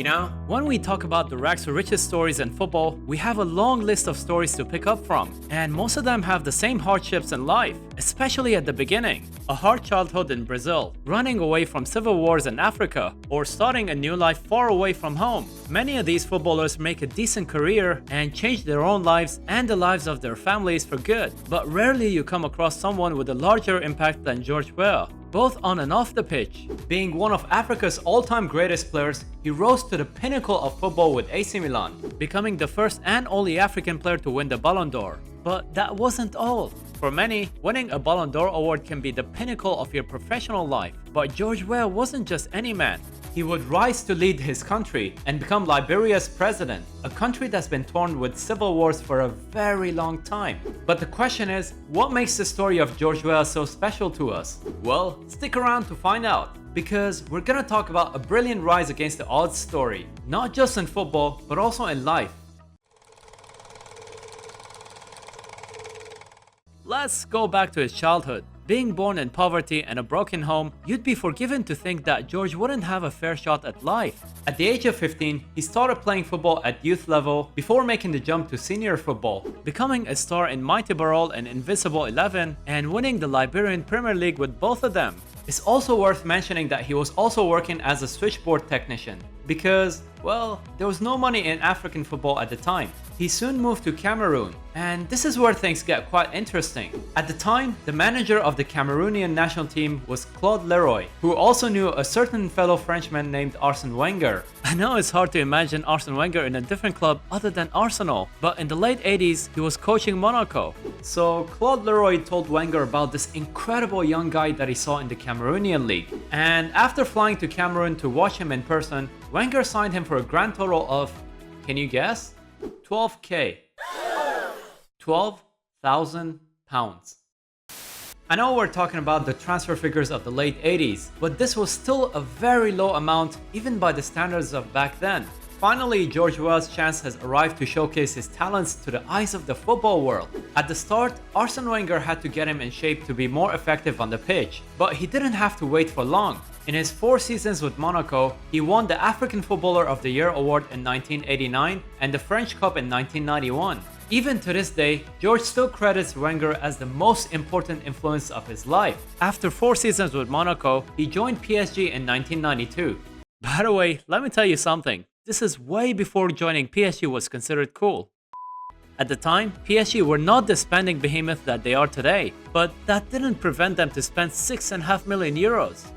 You know, when we talk about the rags to riches stories in football, we have a long list of stories to pick up from, and most of them have the same hardships in life, especially at the beginning. A hard childhood in Brazil, running away from civil wars in Africa, or starting a new life far away from home. Many of these footballers make a decent career and change their own lives and the lives of their families for good, but rarely you come across someone with a larger impact than George Weah. Both on and off the pitch. Being one of Africa's all-time greatest players, he rose to the pinnacle of football with AC Milan, becoming the first and only African player to win the Ballon d'Or. But that wasn't all. For many, winning a Ballon d'Or award can be the pinnacle of your professional life. But George Weah wasn't just any man. He would rise to lead his country and become Liberia's president, a country that's been torn with civil wars for a very long time. But the question is, what makes the story of George Weah so special to us? Well, stick around to find out, because we're gonna talk about a brilliant rise against the odds story, not just in football, but also in life. Let's go back to his childhood. Being born in poverty and a broken home, you'd be forgiven to think that George wouldn't have a fair shot at life. At the age of 15, he started playing football at youth level before making the jump to senior football, becoming a star in Mighty Ballon and Invincible 11 and winning the Liberian Premier League with both of them. It's also worth mentioning that he was also working as a switchboard technician because, well, there was no money in African football at the time. He soon moved to Cameroon, and this is where things get quite interesting. At the time, the manager of the Cameroonian national team was Claude Leroy, who also knew a certain fellow Frenchman named Arsene Wenger. I know it's hard to imagine Arsene Wenger in a different club other than Arsenal, but in the late 80s, he was coaching Monaco. So Claude Leroy told Wenger about this incredible young guy that he saw in the Cameroonian league. And after flying to Cameroon to watch him in person, Wenger signed him for a grand total of, can you guess? 12k. 12,000 pounds. I know we're talking about the transfer figures of the late 80s, but this was still a very low amount even by the standards of back then. Finally, George Weah's chance has arrived to showcase his talents to the eyes of the football world. At the start, Arsene Wenger had to get him in shape to be more effective on the pitch, but he didn't have to wait for long. In his 4 seasons with Monaco, he won the African Footballer of the Year award in 1989 and the French Cup in 1991. Even to this day, George still credits Wenger as the most important influence of his life. After 4 seasons with Monaco, he joined PSG in 1992. By the way, let me tell you something. This is way before joining PSG was considered cool. At the time, PSG were not the spending behemoth that they are today, but that didn't prevent them to spend €6.5 million,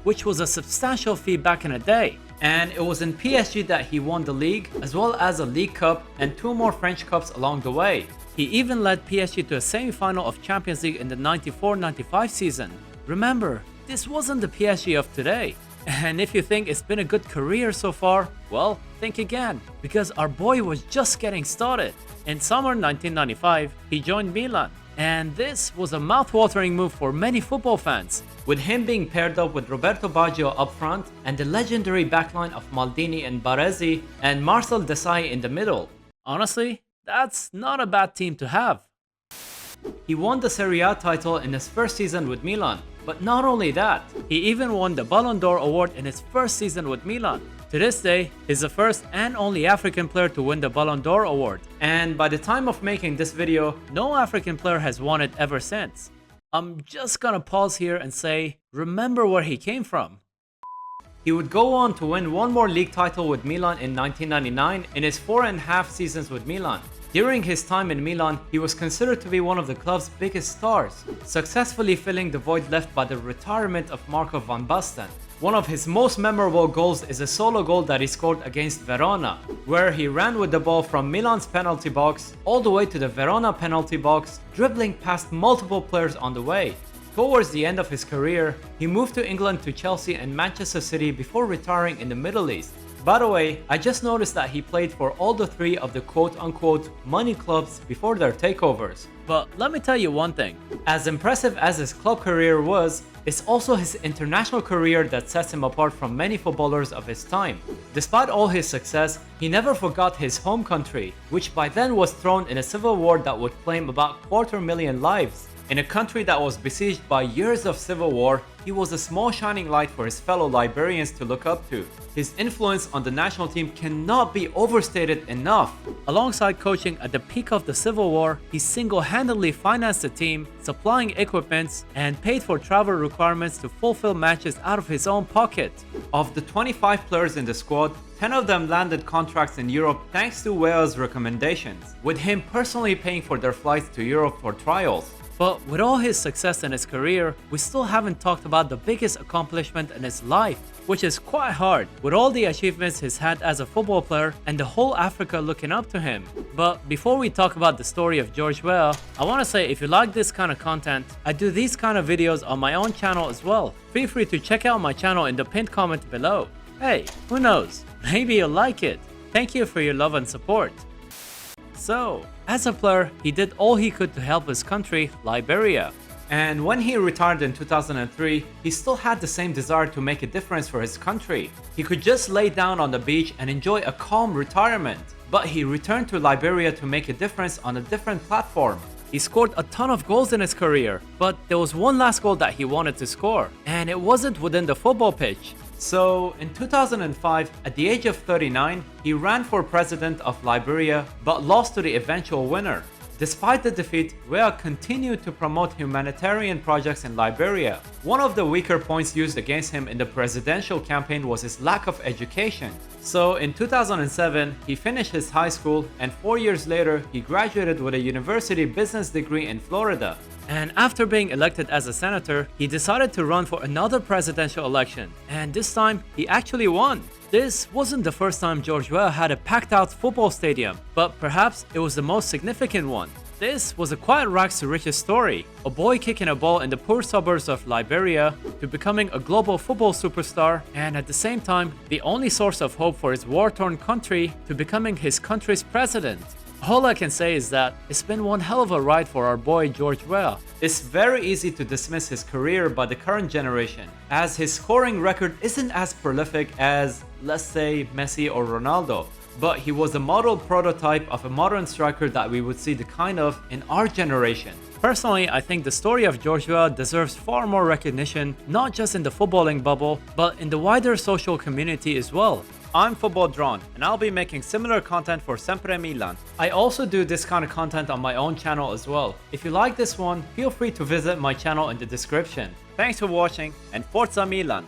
which was a substantial fee back in the day. And it was in PSG that he won the league, as well as a League Cup and 2 more French Cups along the way. He even led PSG to a semi-final of Champions League in the 94-95 season. Remember, this wasn't the PSG of today. And if you think it's been a good career so far, well, think again, because our boy was just getting started. In summer 1995, he joined Milan, and this was a mouth-watering move for many football fans, with him being paired up with Roberto Baggio up front and the legendary backline of Maldini and Baresi and Marcel Desailly in the middle. Honestly, that's not a bad team to have. He won the Serie A title in his first season with Milan, but not only that, he even won the Ballon d'Or award in his first season with Milan. To this day, he's the first and only African player to win the Ballon d'Or award, and by the time of making this video, no African player has won it ever since. I'm just gonna pause here and say, remember where he came from. He would go on to win 1 more league title with Milan in 1999 in his 4.5 seasons with Milan. During his time in Milan, he was considered to be one of the club's biggest stars, successfully filling the void left by the retirement of Marco van Basten. One of his most memorable goals is a solo goal that he scored against Verona, where he ran with the ball from Milan's penalty box all the way to the Verona penalty box, dribbling past multiple players on the way. Towards the end of his career, he moved to England to Chelsea and Manchester City before retiring in the Middle East. By the way, I just noticed that he played for all the 3 of the quote-unquote money clubs before their takeovers. But let me tell you one thing, as impressive as his club career was, it's also his international career that sets him apart from many footballers of his time. Despite all his success, he never forgot his home country, which by then was thrown in a civil war that would claim about 250,000 lives. In a country that was besieged by years of civil war, he was a small shining light for his fellow Liberians to look up to. His influence on the national team cannot be overstated enough. Alongside coaching at the peak of the civil war, he single-handedly financed the team, supplying equipment, and paid for travel requirements to fulfill matches out of his own pocket. Of the 25 players in the squad, 10 of them landed contracts in Europe thanks to Weah's recommendations, with him personally paying for their flights to Europe for trials. But with all his success in his career, we still haven't talked about the biggest accomplishment in his life, which is quite hard, with all the achievements he's had as a football player and the whole Africa looking up to him. But before we talk about the story of George Weah, I want to say if you like this kind of content, I do these kind of videos on my own channel as well. Feel free to check out my channel in the pinned comment below. Hey, who knows, maybe you'll like it. Thank you for your love and support. So, as a player, he did all he could to help his country, Liberia. And when he retired in 2003, he still had the same desire to make a difference for his country. He could just lay down on the beach and enjoy a calm retirement. But he returned to Liberia to make a difference on a different platform. He scored a ton of goals in his career, but there was one last goal that he wanted to score, and it wasn't within the football pitch. So, in 2005, at the age of 39, he ran for president of Liberia but lost to the eventual winner. Despite the defeat, Weah continued to promote humanitarian projects in Liberia. One of the weaker points used against him in the presidential campaign was his lack of education. So in 2007, he finished his high school, and 4 years later, he graduated with a university business degree in Florida. And after being elected as a senator, he decided to run for another presidential election, and this time he actually won. This wasn't the first time George Weah had a packed-out football stadium, but perhaps it was the most significant one. This was a quiet rags to riches story, a boy kicking a ball in the poor suburbs of Liberia to becoming a global football superstar, and at the same time, the only source of hope for his war-torn country to becoming his country's president. All I can say is that it's been one hell of a ride for our boy George Weah. It's very easy to dismiss his career by the current generation, as his scoring record isn't as prolific as, let's say, Messi or Ronaldo. But he was a model prototype of a modern striker that we would see the kind of in our generation. Personally, I think the story of George Weah deserves far more recognition, not just in the footballing bubble, but in the wider social community as well. I'm Football Drawn, and I'll be making similar content for Sempre Milan. I also do this kind of content on my own channel as well. If you like this one, feel free to visit my channel in the description. Thanks for watching, and Forza Milan!